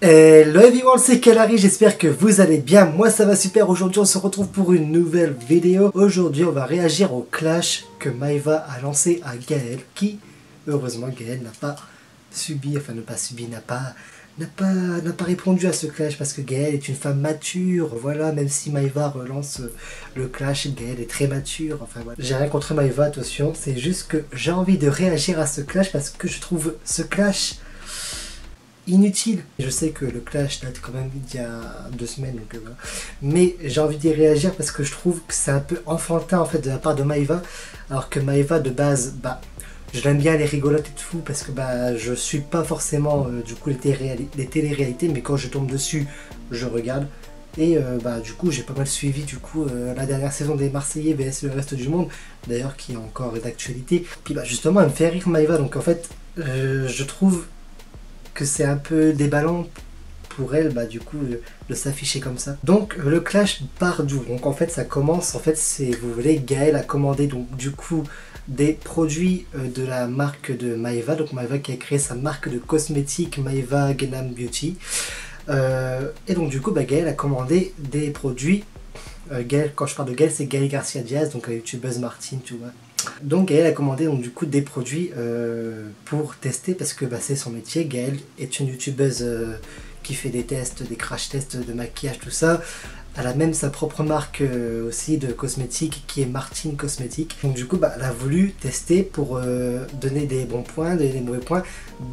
Hello everyone, c'est Kalari, j'espère que vous allez bien, moi ça va super. Aujourd'hui on se retrouve pour une nouvelle vidéo. Aujourd'hui on va réagir au clash que Maeva a lancé à Gaël, qui heureusement Gaël n'a pas subi, enfin n'a pas répondu à ce clash parce que Gaël est une femme mature. Voilà, même si Maeva relance le clash, Gaël est très mature. Enfin voilà, j'ai rien contre Maeva, attention, c'est juste que j'ai envie de réagir à ce clash parce que je trouve ce clash inutile. Je sais que le clash date quand même d'il y a 2 semaines, donc voilà. Mais j'ai envie d'y réagir parce que je trouve que c'est un peu enfantin en fait de la part de Maeva, alors que Maeva de base, je l'aime bien, les rigolotes et tout, parce que je suis pas forcément du coup les télé-réalités, mais quand je tombe dessus, je regarde. Et du coup j'ai pas mal suivi du coup la dernière saison des Marseillais vs le reste du monde, d'ailleurs qui est encore d'actualité. Puis justement elle me fait rire Maeva, donc en fait je trouve que c'est un peu déballant pour elle du coup de s'afficher comme ça. Donc le clash part d'où? Donc en fait ça commence, en fait c'est, vous voulez, Gaël a commandé donc du coup des produits de la marque de Maeva, donc Maeva qui a créé sa marque de cosmétiques Maeva Gangnam Beauty, et donc du coup Gaël a commandé des produits. Gaël, quand je parle de Gaël, c'est Gaël Garcia Diaz, donc la youtubeuse Martine, tu vois. Donc Gaël a commandé donc du coup des produits pour tester, parce que c'est son métier. Gaël est une youtubeuse qui fait des tests, des crash tests de maquillage, tout ça. Elle a même sa propre marque aussi de cosmétiques qui est Martine Cosmétiques. Donc du coup elle a voulu tester pour donner des bons points, donner des mauvais points,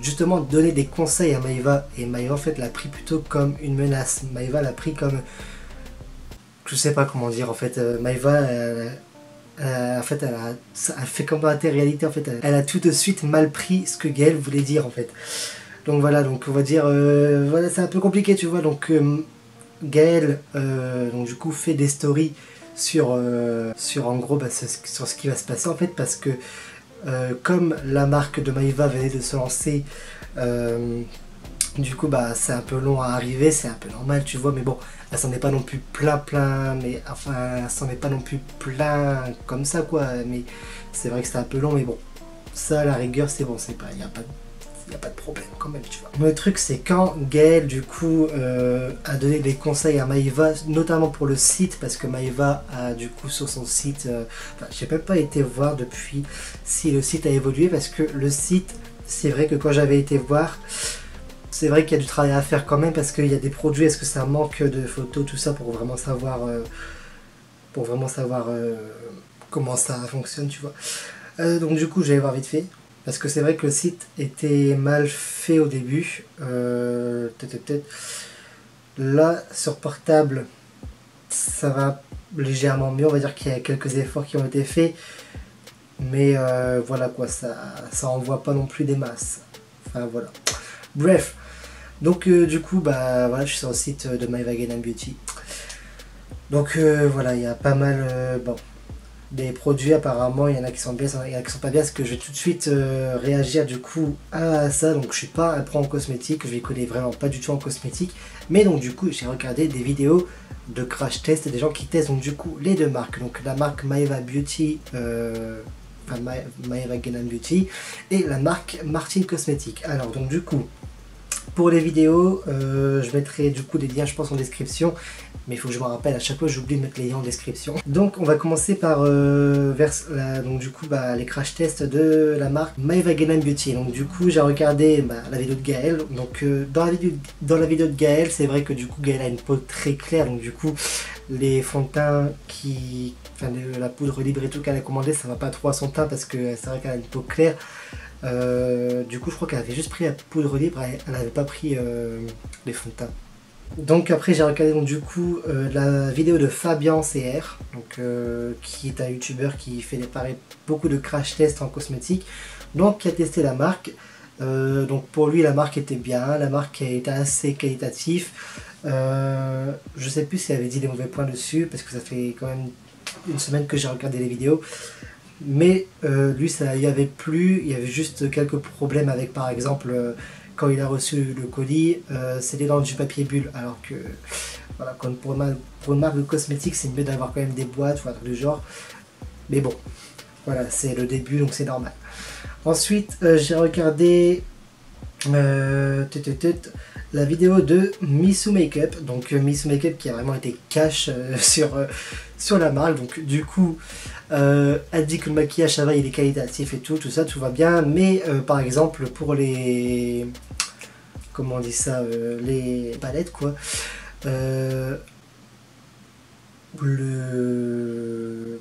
justement donner des conseils à Maeva. Et Maeva en fait l'a pris plutôt comme une menace. Maeva l'a pris comme, je sais pas comment dire en fait, Maeva en fait elle fait comme dans la télé-réalité, en fait elle a tout de suite mal pris ce que Gaël voulait dire en fait. Donc voilà, donc on va dire voilà, c'est un peu compliqué, tu vois. Donc Gaël donc du coup fait des stories sur en gros sur ce qui va se passer en fait, parce que comme la marque de Maeva venait de se lancer, du coup c'est un peu long à arriver, c'est un peu normal, tu vois, mais bon, elle s'en est pas non plus plein, mais enfin elle s'en est pas non plus plein comme ça quoi, mais c'est vrai que c'était un peu long, mais bon, ça à la rigueur c'est bon, c'est pas, y a pas de problème quand même, tu vois. Le truc c'est quand Gaël du coup a donné des conseils à Maeva, notamment pour le site, parce que Maeva a du coup sur son site, j'ai même pas été voir depuis si le site a évolué, parce que le site, c'est vrai que quand j'avais été voir, c'est vrai qu'il y a du travail à faire quand même, parce qu'il y a des produits, est-ce que ça manque de photos, tout ça, pour vraiment savoir comment ça fonctionne, tu vois. Donc du coup j'allais voir vite fait, parce que c'est vrai que le site était mal fait au début. Là sur portable ça va légèrement mieux, on va dire qu'il y a quelques efforts qui ont été faits, mais voilà quoi, ça envoie pas non plus des masses, enfin voilà, bref. Donc du coup voilà, je suis sur le site de Maeva Gangnam Beauty. Donc voilà, il y a pas mal des produits, apparemment il y en a qui sont bien, il y en a qui sont pas bien, parce que je vais tout de suite réagir du coup à ça. Donc je suis pas un pro en cosmétique, je les connais vraiment pas du tout en cosmétique, mais donc du coup j'ai regardé des vidéos de crash test des gens qui testent donc du coup les deux marques, donc la marque Maeva Beauty, Maeva Gangnam Beauty, et la marque Martine Cosmétiques. Alors donc du coup pour les vidéos, je mettrai du coup des liens je pense en description, mais il faut que je me rappelle, à chaque fois j'oublie de mettre les liens en description. Donc on va commencer par donc du coup les crash tests de la marque Maeva Gangnam Beauty. Donc du coup j'ai regardé la vidéo de Gaël. Donc dans la vidéo de Gaël, c'est vrai que du coup Gaël a une peau très claire, donc du coup les fonds de teint la poudre libre et tout qu'elle a commandé, ça va pas trop à son teint, parce que c'est vrai qu'elle a une peau claire. Du coup je crois qu'elle avait juste pris la poudre libre, elle n'avait pas pris les fonds de teint. Donc après j'ai regardé donc du coup la vidéo de Fabien CR, donc qui est un youtubeur qui fait beaucoup de crash tests en cosmétique, donc qui a testé la marque. Donc pour lui la marque était bien, la marque était assez qualitative. Je sais plus s'il avait dit des mauvais points dessus, parce que ça fait quand même une semaine que j'ai regardé les vidéos. Mais lui ça y avait plu, il y avait juste quelques problèmes avec, par exemple quand il a reçu le colis, c'était dans du papier bulle, alors que voilà, pour une marque de cosmétiques c'est mieux d'avoir quand même des boîtes ou un truc du genre, mais bon voilà, c'est le début donc c'est normal. Ensuite j'ai regardé la vidéo de Missou Makeup. Donc Missou Makeup qui a vraiment été cash sur la marque. Donc du coup, elle dit que le maquillage ça va, il est qualitatif et tout ça, tout va bien. Mais par exemple pour les... Comment on dit ça, les palettes quoi.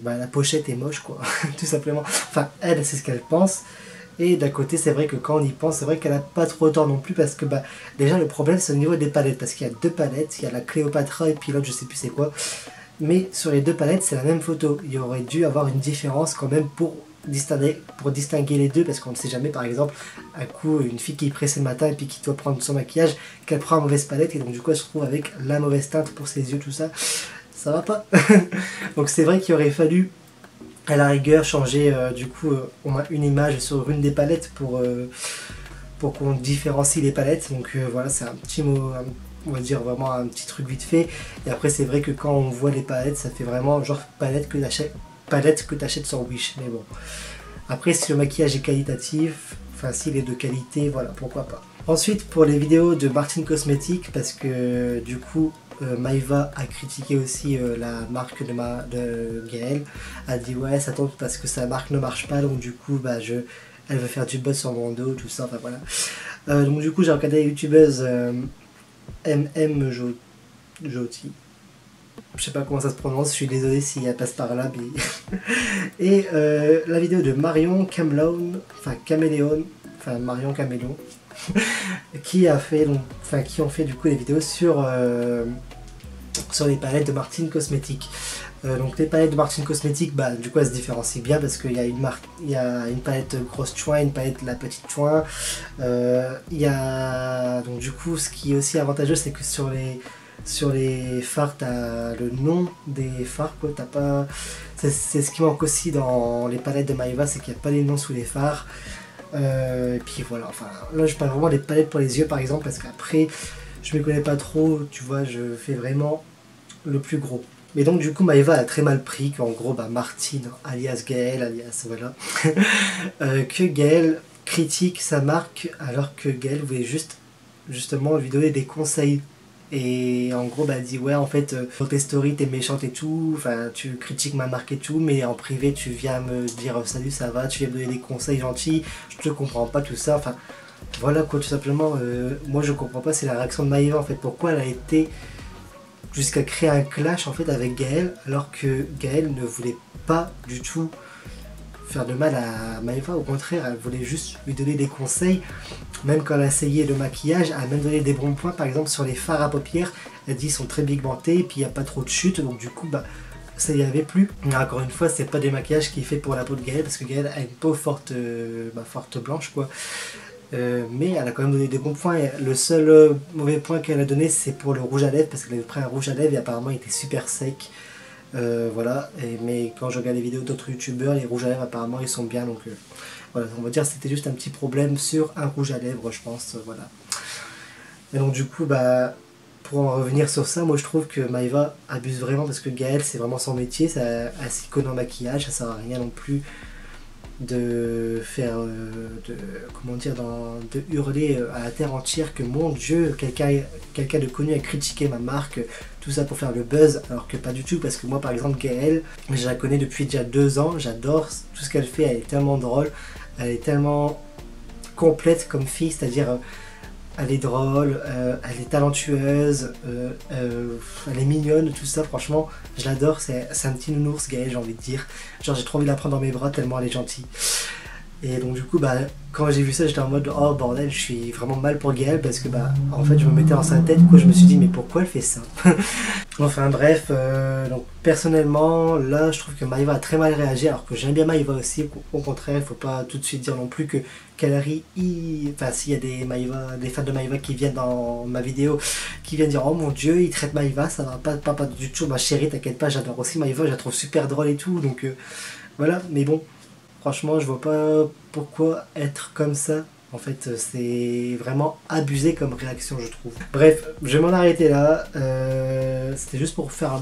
La pochette est moche quoi, tout simplement. Enfin, elle, c'est ce qu'elle pense. Et d'un côté, c'est vrai que quand on y pense, c'est vrai qu'elle a pas trop tort non plus parce que déjà le problème c'est au niveau des palettes parce qu'il y a deux palettes, il y a la Cléopatra et puis l'autre je sais plus c'est quoi. Mais sur les deux palettes c'est la même photo. Il y aurait dû avoir une différence quand même pour distinguer les deux parce qu'on ne sait jamais par exemple un coup une fille qui est pressée le matin et puis qui doit prendre son maquillage, qu'elle prend une mauvaise palette et donc du coup elle se retrouve avec la mauvaise teinte pour ses yeux, tout ça. Ça va pas. Donc c'est vrai qu'il aurait fallu à la rigueur changer du coup au moins une image sur une des palettes pour qu'on différencie les palettes. Donc voilà, c'est un petit mot, on va dire vraiment un petit truc vite fait. Et après c'est vrai que quand on voit les palettes, ça fait vraiment genre palette que t'achètes sur Wish. Mais bon, après si le maquillage est qualitatif, enfin s'il est de qualité, voilà, pourquoi pas. Ensuite pour les vidéos de Martin Cosmetics, parce que du coup Maeva a critiqué aussi la marque de Gaëlle, a dit ouais ça tombe parce que sa marque ne marche pas, donc du coup elle veut faire du buzz sur mon dos, tout ça, enfin voilà. Donc du coup j'ai regardé la youtubeuse Joti, je sais pas comment ça se prononce, je suis désolé si elle passe par là, mais... Et la vidéo de Marion Caméléon, Marion Caméléon, qui ont fait du coup des vidéos sur les palettes de Martin Cosmetics. Donc les palettes de Martin Cosmetics, du coup elles se différencient bien parce qu'il y a une palette grosse chouin, une palette la petite chouin. Donc du coup ce qui est aussi avantageux c'est que sur les fards t'as le nom des fards quoi, t'as pas... C'est ce qui manque aussi dans les palettes de Maeva, c'est qu'il n'y a pas les noms sous les fards. Et puis voilà, enfin là je parle vraiment des palettes pour les yeux par exemple parce qu'après je me connais pas trop, tu vois, je fais vraiment le plus gros. Mais donc du coup Maeva a très mal pris qu'en gros Martine alias Gaëlle alias voilà que Gaëlle critique sa marque alors que Gaëlle voulait justement lui donner des conseils. Et en gros elle dit ouais en fait dans tes stories t'es méchante et tout, enfin tu critiques ma marque et tout, mais en privé tu viens me dire salut ça va, tu viens me donner des conseils gentils, je te comprends pas tout ça, enfin voilà quoi, tout simplement. Moi je comprends pas, c'est la réaction de Maeva en fait, pourquoi elle a été jusqu'à créer un clash en fait avec Gaëlle alors que Gaëlle ne voulait pas du tout faire de mal à Maeva, au contraire elle voulait juste lui donner des conseils. Même quand elle a essayé le maquillage, elle a même donné des bons points, par exemple sur les fards à paupières, elle dit qu'ils sont très pigmentés et puis il n'y a pas trop de chute, donc du coup ça y avait plus. Mais encore une fois c'est pas des maquillages qui est fait pour la peau de Gaëlle parce que Gaëlle a une peau forte blanche quoi. Mais elle a quand même donné des bons points et le seul mauvais point qu'elle a donné c'est pour le rouge à lèvres parce qu'elle avait pris un rouge à lèvres et apparemment il était super sec. Voilà, mais quand je regarde les vidéos d'autres youtubeurs, les rouges à lèvres apparemment ils sont bien, donc voilà, on va dire que c'était juste un petit problème sur un rouge à lèvres je pense, voilà. Et donc du coup pour en revenir sur ça, moi je trouve que Maeva abuse vraiment parce que Gaëlle c'est vraiment son métier, elle s'y connaît en maquillage, ça sert à rien non plus de faire, de hurler à la terre entière que mon Dieu, quelqu'un de connu a critiqué ma marque, tout ça pour faire le buzz, alors que pas du tout, parce que moi par exemple Gaëlle, je la connais depuis déjà 2 ans, j'adore tout ce qu'elle fait, elle est tellement drôle, elle est tellement complète comme fille, c'est-à-dire elle est drôle, elle est talentueuse, elle est mignonne, tout ça, franchement, je l'adore, c'est un petit nounours Gaëlle, j'ai envie de dire. Genre j'ai trop envie de la prendre dans mes bras tellement elle est gentille. Et donc du coup, quand j'ai vu ça, j'étais en mode oh bordel, je suis vraiment mal pour Gaëlle parce que en fait je me mettais dans sa tête, quoi, je me suis dit mais pourquoi elle fait ça. Enfin bref, donc personnellement, là je trouve que Maeva a très mal réagi, alors que j'aime bien Maeva aussi, au contraire, il faut pas tout de suite dire non plus que Kalari, enfin s'il y a des fans de Maeva qui viennent dans ma vidéo, qui viennent dire oh mon dieu, il traite Maeva, ça va pas du tout, ma chérie, t'inquiète pas, j'adore aussi Maeva, je la trouve super drôle et tout, donc voilà, mais bon. Franchement, je vois pas pourquoi être comme ça. En fait, c'est vraiment abusé comme réaction, je trouve. Bref, je vais m'en arrêter là. C'était juste pour faire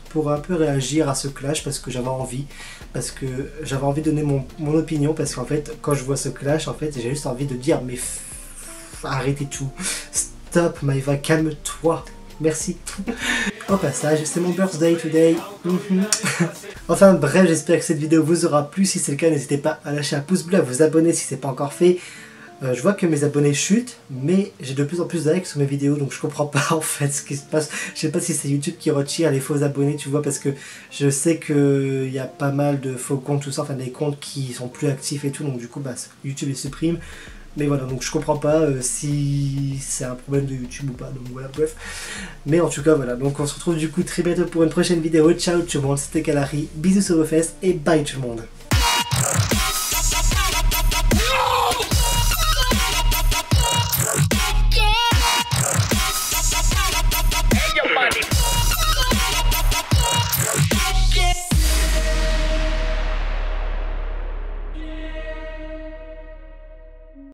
pour un peu réagir à ce clash parce que j'avais envie. Parce que j'avais envie de donner mon opinion. Parce qu'en fait, quand je vois ce clash, en fait, j'ai juste envie de dire mais arrêtez tout. Stop Maïva, calme-toi. Merci. Au passage, c'est mon birthday today. Enfin bref, j'espère que cette vidéo vous aura plu. Si c'est le cas, n'hésitez pas à lâcher un pouce bleu, à vous abonner si c'est pas encore fait. Je vois que mes abonnés chutent, mais j'ai de plus en plus de likes sur mes vidéos, donc je comprends pas en fait ce qui se passe. Je sais pas si c'est YouTube qui retire les faux abonnés, tu vois, parce que je sais qu'il y a pas mal de faux comptes, tout ça, enfin des comptes qui sont plus actifs et tout, donc du coup bah, YouTube les supprime. Mais voilà, donc je comprends pas si c'est un problème de YouTube ou pas, donc voilà, bref. Mais en tout cas, voilà, donc on se retrouve du coup très bientôt pour une prochaine vidéo. Ciao tout le monde, c'était Kalari, bisous sur vos fesses et bye tout le monde.